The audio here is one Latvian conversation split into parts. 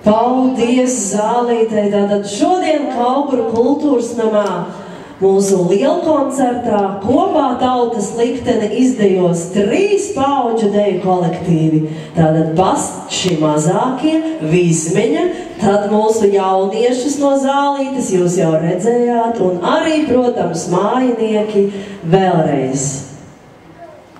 Paldies Zālītei! Tātad šodien Kauguru kultūras namā mūsu lielkoncertā kopā tautas likteni izdejos 3 paudžu deju kolektīvi. Tātad paši mazākie, Vizmeņa, tad mūsu jauniešus no Zālītes jūs jau redzējāt, un arī, protams, mājinieki vēlreiz.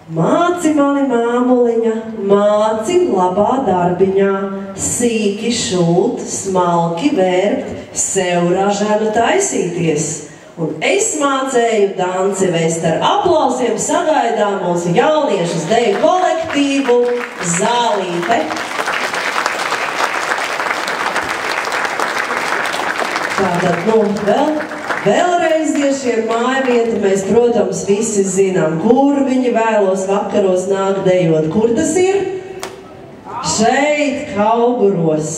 Māci mani māmuliņa, māci labā darbiņā, sīki šūt, smalki vērpt, sev ražanu taisīties. Un es mācēju danci vest, ar aplausiem sagaidām mūsu jauniešus deju kolektīvu Zālīte. Tātad, vēlreiz iešiem mājvieta, mēs, protams, visi zinām, kur viņi vēlos vakaros nāk dejot. Kur tas ir? Šeit, Kauguros.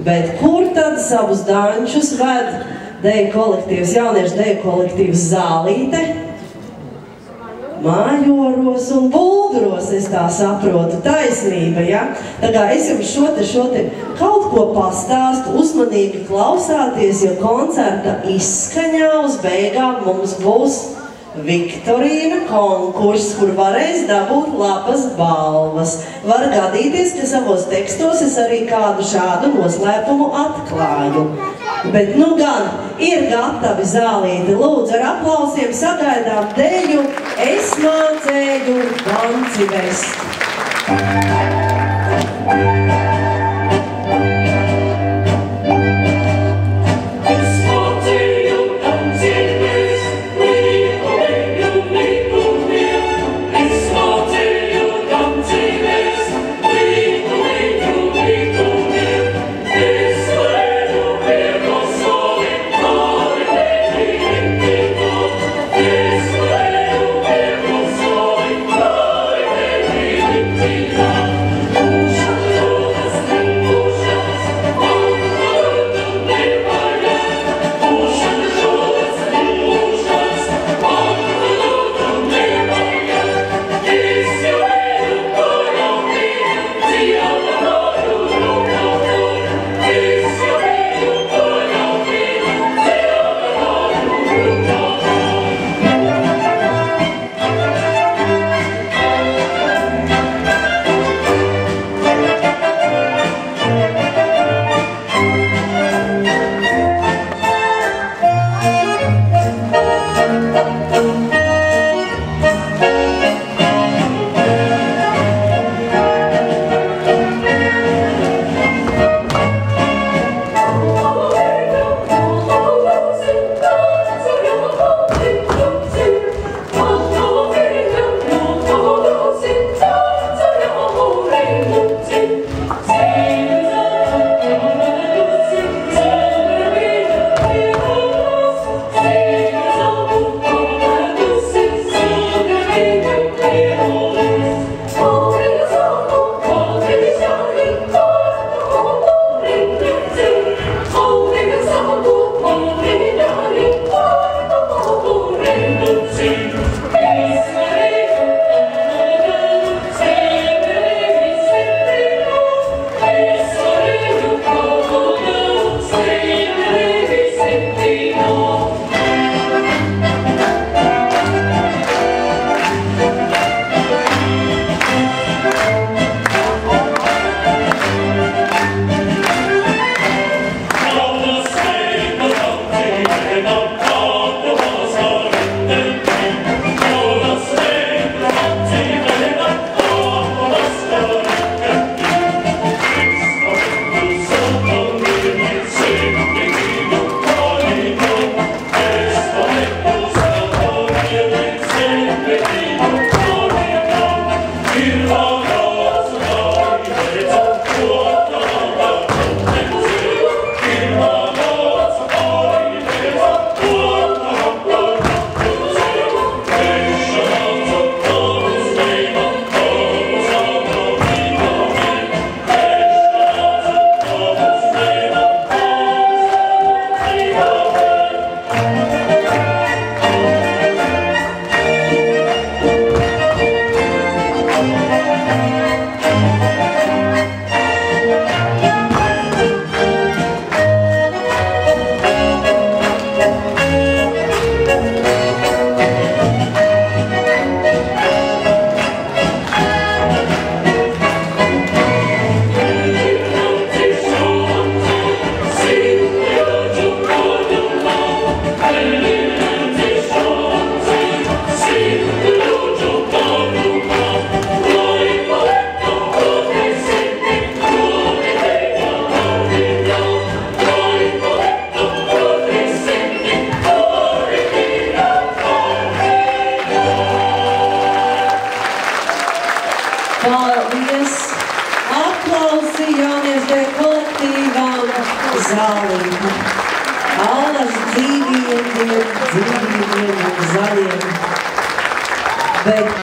Bet kur tad savus dančus ved deju kolektīvs, jauniešu deju kolektīvs Zālīte? Mājoros un Bulduros, es tā saprotu, taisnība, ja? Tā kā es jums šo te kaut ko pastāstu, uzmanīgi klausāties, jo koncerta izskaņā uz beigām mums būs Viktorīna konkurss, kur varēs dabūt labas balvas. Var gadīties, ka savos tekstos es arī kādu šādu noslēpumu atklāju. Bet nu gan ir gatavi Zālīte. Lūdzu, ar aplausiem sagaidām deju Es mācēju danci vest. zālīti. Allaž dzīviem, dzīviem un zaļiem. Bet